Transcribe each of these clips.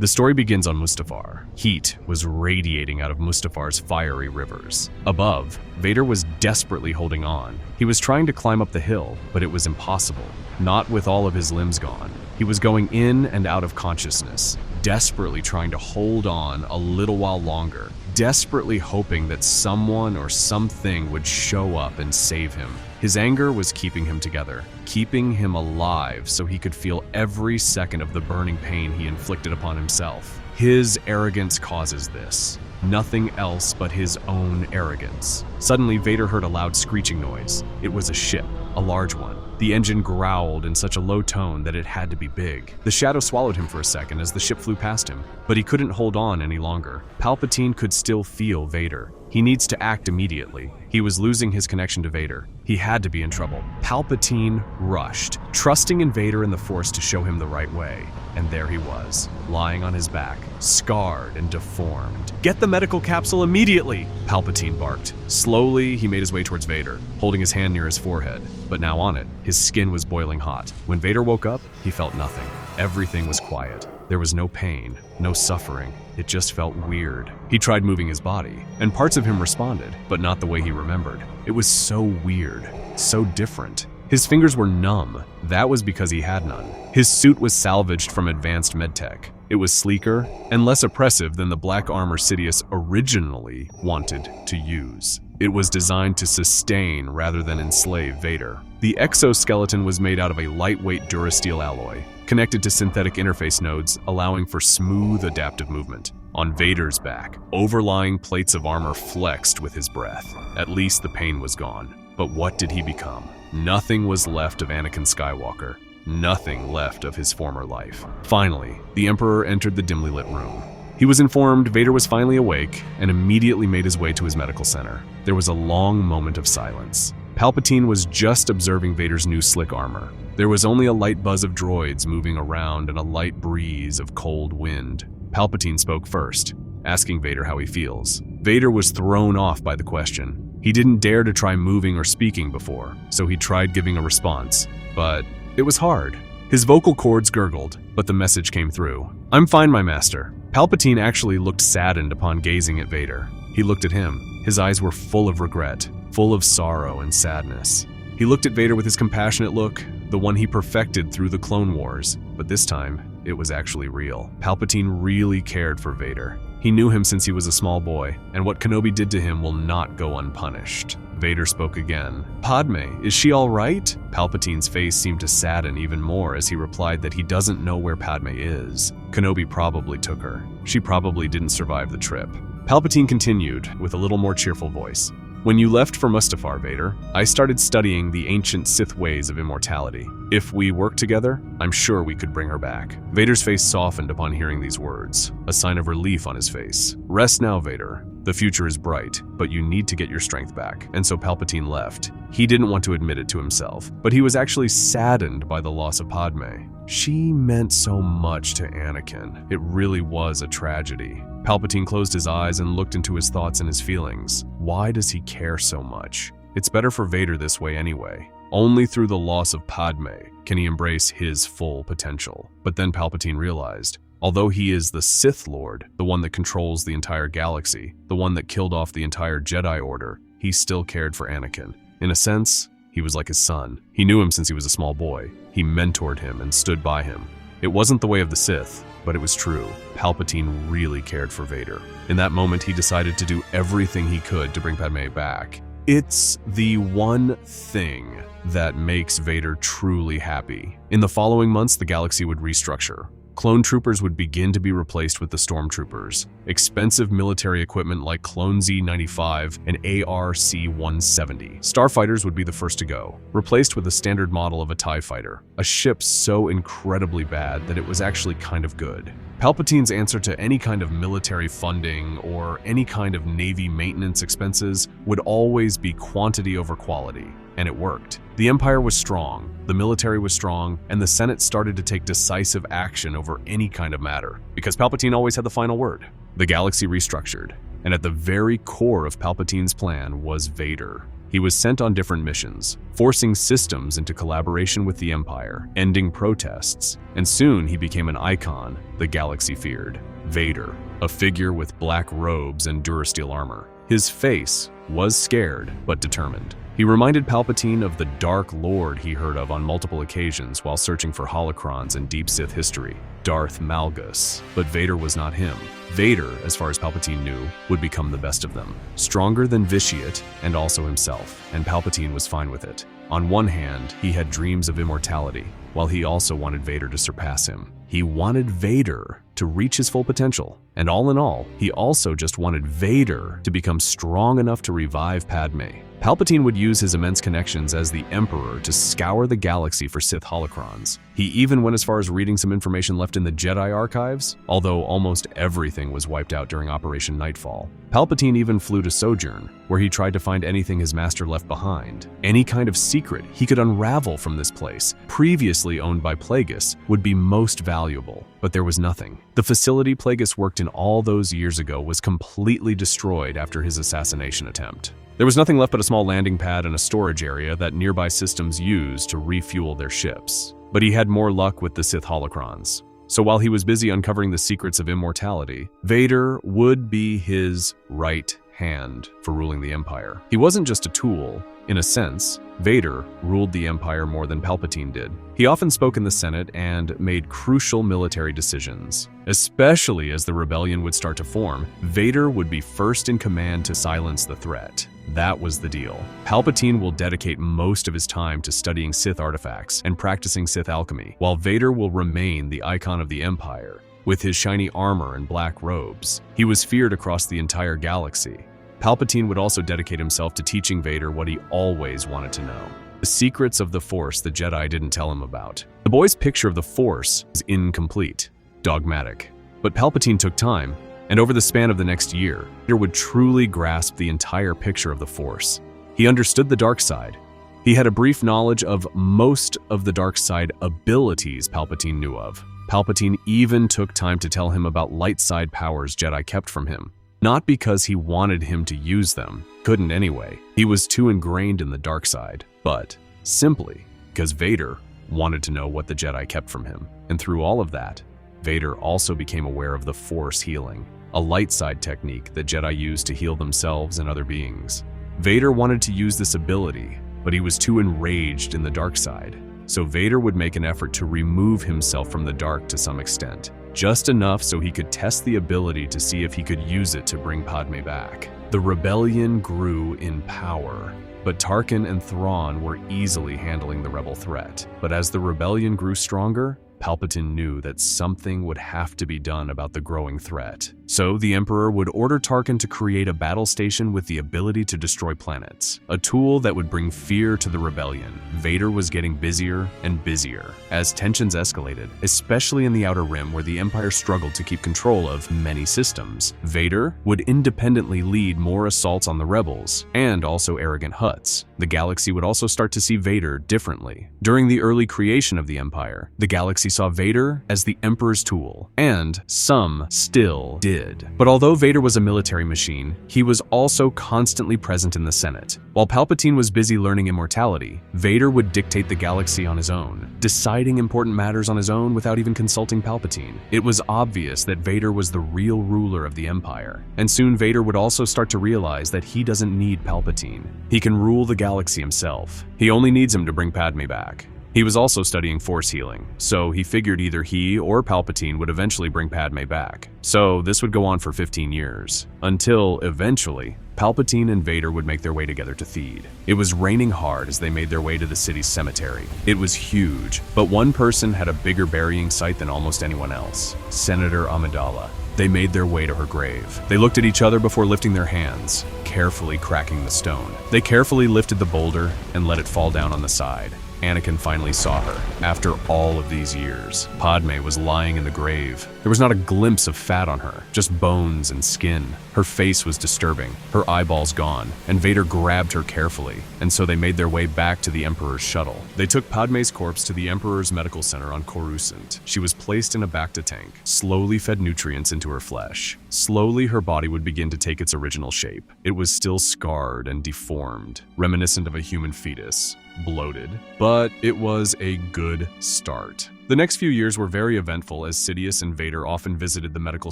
The story begins on Mustafar. Heat was radiating out of Mustafar's fiery rivers. Above, Vader was desperately holding on. He was trying to climb up the hill, but it was impossible. Not with all of his limbs gone. He was going in and out of consciousness, desperately trying to hold on a little while longer, desperately hoping that someone or something would show up and save him. His anger was keeping him together, keeping him alive so he could feel every second of the burning pain he inflicted upon himself. His arrogance causes this. Nothing else but his own arrogance. Suddenly, Vader heard a loud screeching noise. It was a ship, a large one. The engine growled in such a low tone that it had to be big. The shadow swallowed him for a second as the ship flew past him, but he couldn't hold on any longer. Palpatine could still feel Vader. He needs to act immediately. He was losing his connection to Vader. He had to be in trouble. Palpatine rushed, trusting in Vader and the Force to show him the right way. And there he was, lying on his back, scarred and deformed. "Get the medical capsule immediately!" Palpatine barked. Slowly, he made his way towards Vader, holding his hand near his forehead. But now on it, his skin was boiling hot. When Vader woke up, he felt nothing. Everything was quiet. There was no pain, no suffering. It just felt weird. He tried moving his body, and parts of him responded, but not the way he remembered. It was so weird, so different. His fingers were numb. That was because he had none. His suit was salvaged from advanced medtech. It was sleeker and less oppressive than the black armor Sidious originally wanted to use. It was designed to sustain rather than enslave Vader. The exoskeleton was made out of a lightweight durasteel alloy, connected to synthetic interface nodes, allowing for smooth adaptive movement. On Vader's back, overlying plates of armor flexed with his breath. At least the pain was gone. But what did he become? Nothing was left of Anakin Skywalker. Nothing left of his former life. Finally, the Emperor entered the dimly lit room. He was informed Vader was finally awake and immediately made his way to his medical center. There was a long moment of silence. Palpatine was just observing Vader's new slick armor. There was only a light buzz of droids moving around and a light breeze of cold wind. Palpatine spoke first, asking Vader how he feels. Vader was thrown off by the question. He didn't dare to try moving or speaking before, so he tried giving a response. But it was hard. His vocal cords gurgled, but the message came through. "I'm fine, my master." Palpatine actually looked saddened upon gazing at Vader. He looked at him. His eyes were full of regret, full of sorrow and sadness. He looked at Vader with his compassionate look, the one he perfected through the Clone Wars, but this time, it was actually real. Palpatine really cared for Vader. He knew him since he was a small boy, and what Kenobi did to him will not go unpunished. Vader spoke again. "Padme, is she all right?" Palpatine's face seemed to sadden even more as he replied that he doesn't know where Padme is. Kenobi probably took her. She probably didn't survive the trip. Palpatine continued with a little more cheerful voice. "When you left for Mustafar, Vader, I started studying the ancient Sith ways of immortality. If we work together, I'm sure we could bring her back." Vader's face softened upon hearing these words, a sign of relief on his face. "Rest now, Vader. The future is bright, but you need to get your strength back." And so Palpatine left. He didn't want to admit it to himself, but he was actually saddened by the loss of Padme. She meant so much to Anakin. It really was a tragedy. Palpatine closed his eyes and looked into his thoughts and his feelings. Why does he care so much? It's better for Vader this way anyway. Only through the loss of Padme can he embrace his full potential. But then Palpatine realized, although he is the Sith Lord, the one that controls the entire galaxy, the one that killed off the entire Jedi Order, he still cared for Anakin. In a sense, he was like his son. He knew him since he was a small boy. He mentored him and stood by him. It wasn't the way of the Sith, but it was true. Palpatine really cared for Vader. In that moment, he decided to do everything he could to bring Padme back. It's the one thing that makes Vader truly happy. In the following months, the galaxy would restructure. Clone troopers would begin to be replaced with the stormtroopers. Expensive military equipment like Clone Z-95 and AR-C-170. Starfighters would be the first to go, replaced with a standard model of a TIE fighter, a ship so incredibly bad that it was actually kind of good. Palpatine's answer to any kind of military funding or any kind of Navy maintenance expenses would always be quantity over quality, and it worked. The Empire was strong, the military was strong, and the Senate started to take decisive action over any kind of matter, because Palpatine always had the final word. The galaxy restructured, and at the very core of Palpatine's plan was Vader. he was sent on different missions, forcing systems into collaboration with the Empire, ending protests, and soon he became an icon the galaxy feared. Vader, a figure with black robes and durasteel armor. His face was scared but determined. He reminded Palpatine of the Dark Lord he heard of on multiple occasions while searching for holocrons in deep Sith history, Darth Malgus. But Vader was not him. Vader, as far as Palpatine knew, would become the best of them. Stronger than Vitiate and also himself, and Palpatine was fine with it. On one hand, he had dreams of immortality, while he also wanted Vader to surpass him. He wanted Vader to reach his full potential. And all in all, he also just wanted Vader to become strong enough to revive Padme. Palpatine would use his immense connections as the Emperor to scour the galaxy for Sith holocrons. He even went as far as reading some information left in the Jedi archives, although almost everything was wiped out during Operation Nightfall. Palpatine even flew to Sojourn, where he tried to find anything his master left behind. Any kind of secret he could unravel from this place, previously owned by Plagueis, would be most valuable. But there was nothing. The facility Plagueis worked in all those years ago was completely destroyed after his assassination attempt. There was nothing left but a small landing pad and a storage area that nearby systems used to refuel their ships. But he had more luck with the Sith holocrons. So while he was busy uncovering the secrets of immortality, Vader would be his right hand for ruling the Empire. He wasn't just a tool. In a sense, Vader ruled the Empire more than Palpatine did. He often spoke in the Senate and made crucial military decisions. Especially as the rebellion would start to form, Vader would be first in command to silence the threat. That was the deal. Palpatine will dedicate most of his time to studying Sith artifacts and practicing Sith alchemy, while Vader will remain the icon of the Empire. With his shiny armor and black robes, he was feared across the entire galaxy. Palpatine would also dedicate himself to teaching Vader what he always wanted to know: the secrets of the Force the Jedi didn't tell him about. The boy's picture of the Force is incomplete, dogmatic. But Palpatine took time, and over the span of the next year, Vader would truly grasp the entire picture of the Force. He understood the dark side. He had a brief knowledge of most of the dark side abilities Palpatine knew of. Palpatine even took time to tell him about light side powers Jedi kept from him. Not because he wanted him to use them, couldn't anyway. He was too ingrained in the dark side, but simply because Vader wanted to know what the Jedi kept from him. And through all of that, Vader also became aware of the Force healing, a light side technique that Jedi used to heal themselves and other beings. Vader wanted to use this ability, but he was too enraged in the dark side. So Vader would make an effort to remove himself from the dark to some extent, just enough so he could test the ability to see if he could use it to bring Padme back. The rebellion grew in power, but Tarkin and Thrawn were easily handling the rebel threat. But as the rebellion grew stronger, Palpatine knew that something would have to be done about the growing threat. So the Emperor would order Tarkin to create a battle station with the ability to destroy planets, a tool that would bring fear to the rebellion. Vader was getting busier and busier as tensions escalated, especially in the Outer Rim where the Empire struggled to keep control of many systems. Vader would independently lead more assaults on the rebels and also arrogant Hutts. The galaxy would also start to see Vader differently. During the early creation of the Empire, the galaxy saw Vader as the Emperor's tool, and some still did. But although Vader was a military machine, he was also constantly present in the Senate. While Palpatine was busy learning immortality, Vader would dictate the galaxy on his own, deciding important matters on his own without even consulting Palpatine. It was obvious that Vader was the real ruler of the Empire, and soon Vader would also start to realize that he doesn't need Palpatine. He can rule the galaxy himself. He only needs him to bring Padme back. He was also studying Force healing, so he figured either he or Palpatine would eventually bring Padme back. So this would go on for 15 years, until eventually, Palpatine and Vader would make their way together to Theed. It was raining hard as they made their way to the city's cemetery. It was huge, but one person had a bigger burying site than almost anyone else: Senator Amidala. They made their way to her grave. They looked at each other before lifting their hands, carefully cracking the stone. They carefully lifted the boulder and let it fall down on the side. Anakin finally saw her. After all of these years, Padme was lying in the grave. There was not a glimpse of fat on her, just bones and skin. Her face was disturbing, her eyeballs gone, and Vader grabbed her carefully, and so they made their way back to the Emperor's shuttle. They took Padme's corpse to the Emperor's medical center on Coruscant. She was placed in a Bacta tank, slowly fed nutrients into her flesh. Slowly, her body would begin to take its original shape. It was still scarred and deformed, reminiscent of a human fetus, bloated, but it was a good start. The next few years were very eventful as Sidious and Vader often visited the medical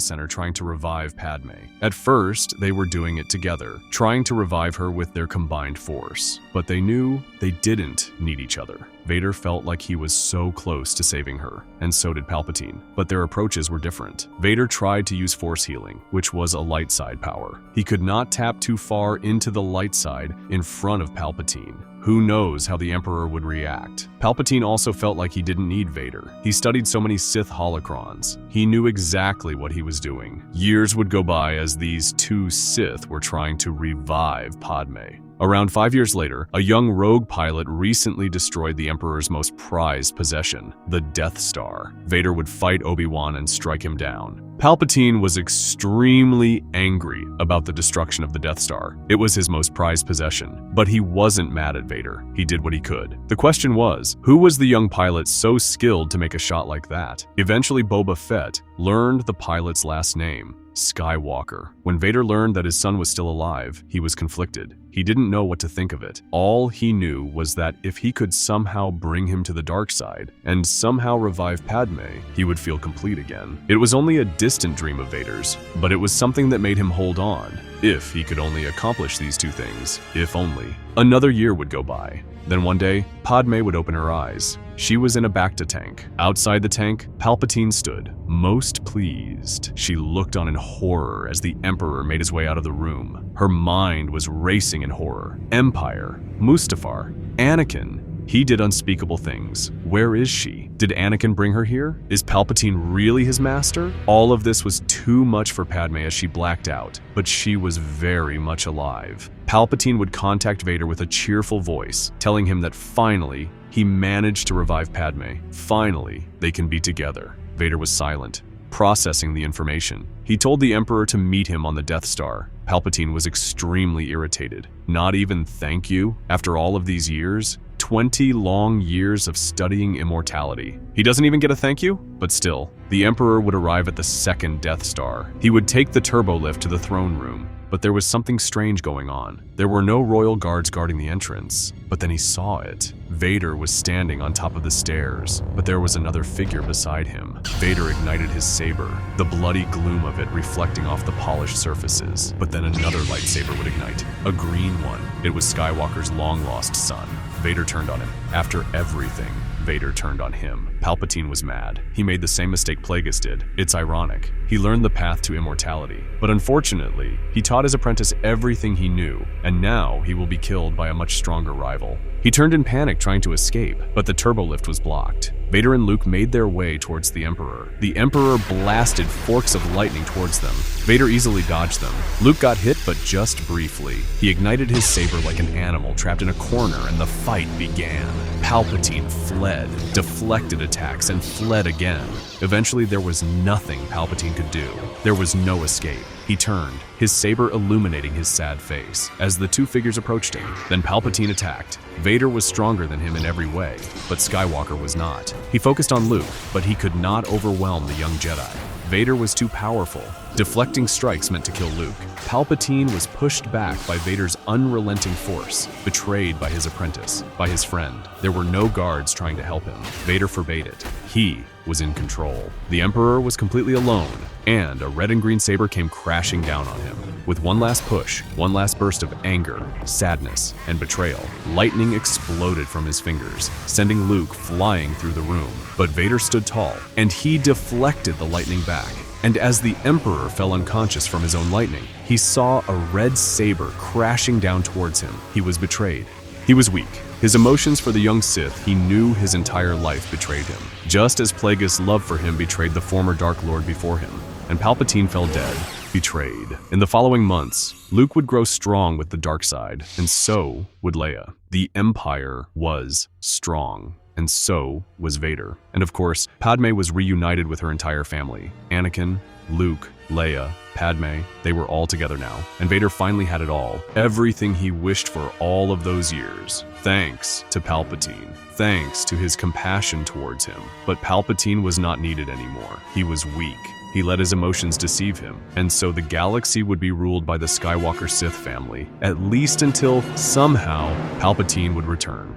center trying to revive Padme. At first, they were doing it together, trying to revive her with their combined force. But they knew they didn't need each other. Vader felt like he was so close to saving her, and so did Palpatine, but their approaches were different. Vader tried to use force healing, which was a light side power. He could not tap too far into the light side in front of Palpatine. Who knows how the Emperor would react? Palpatine also felt like he didn't need Vader. He studied so many Sith holocrons. He knew exactly what he was doing. Years would go by as these two Sith were trying to revive Padme. Around 5 years later, a young rogue pilot recently destroyed the Emperor's most prized possession, the Death Star. Vader would fight Obi-Wan and strike him down. Palpatine was extremely angry about the destruction of the Death Star. It was his most prized possession, but he wasn't mad at Vader. He did what he could. The question was, who was the young pilot so skilled to make a shot like that? Eventually, Boba Fett learned the pilot's last name, Skywalker. When Vader learned that his son was still alive, he was conflicted. He didn't know what to think of it. All he knew was that if he could somehow bring him to the dark side and somehow revive Padme, he would feel complete again. It was only a distant dream of Vader's, but it was something that made him hold on. If he could only accomplish these two things, if only. Another year would go by. Then one day, Padme would open her eyes. She was in a Bacta tank. Outside the tank, Palpatine stood, most pleased. She looked on in horror as the Emperor made his way out of the room. Her mind was racing in horror. Empire, Mustafar, Anakin. He did unspeakable things. Where is she? Did Anakin bring her here? Is Palpatine really his master? All of this was too much for Padme as she blacked out, but she was very much alive. Palpatine would contact Vader with a cheerful voice, telling him that finally, he managed to revive Padme. Finally, they can be together. Vader was silent, processing the information. He told the Emperor to meet him on the Death Star. Palpatine was extremely irritated. Not even thank you? After all of these years? 20 long years of studying immortality. He doesn't even get a thank you? But still, the Emperor would arrive at the second Death Star. He would take the turbo lift to the throne room. But there was something strange going on. There were no royal guards guarding the entrance, but then he saw it. Vader was standing on top of the stairs, but there was another figure beside him. Vader ignited his saber, the bloody gloom of it reflecting off the polished surfaces. But then another lightsaber would ignite, a green one. It was Skywalker's long-lost son. Vader turned on him. After everything, Vader turned on him. Palpatine was mad. He made the same mistake Plagueis did. It's ironic. He learned the path to immortality. But unfortunately, he taught his apprentice everything he knew, and now he will be killed by a much stronger rival. He turned in panic trying to escape, but the turbo lift was blocked. Vader and Luke made their way towards the Emperor. The Emperor blasted forks of lightning towards them. Vader easily dodged them. Luke got hit, but just briefly. He ignited his saber like an animal trapped in a corner, and the fight began. Palpatine fled, deflected attacks, and fled again. Eventually, there was nothing Palpatine could do. There was no escape. He turned, his saber illuminating his sad face, as the two figures approached him. Then Palpatine attacked. Vader was stronger than him in every way, but Skywalker was not. He focused on Luke, but he could not overwhelm the young Jedi. Vader was too powerful. Deflecting strikes meant to kill Luke. Palpatine was pushed back by Vader's unrelenting force, betrayed by his apprentice, by his friend. There were no guards trying to help him. Vader forbade it. He was in control. The Emperor was completely alone, and a red and green saber came crashing down on him. With one last push, one last burst of anger, sadness, and betrayal, lightning exploded from his fingers, sending Luke flying through the room. But Vader stood tall, and he deflected the lightning back. And as the Emperor fell unconscious from his own lightning, he saw a red saber crashing down towards him. He was betrayed. He was weak. His emotions for the young Sith he knew his entire life betrayed him, just as Plagueis' love for him betrayed the former Dark Lord before him, and Palpatine fell dead. betrayed. In the following months, Luke would grow strong with the dark side, and so would Leia. The Empire was strong, and so was Vader. And of course, Padme was reunited with her entire family. Anakin, Luke, Leia, Padme, they were all together now. And Vader finally had it all. Everything he wished for all of those years. Thanks to Palpatine. Thanks to his compassion towards him. But Palpatine was not needed anymore. He was weak. He let his emotions deceive him, and so the galaxy would be ruled by the Skywalker Sith family, at least until somehow Palpatine would return.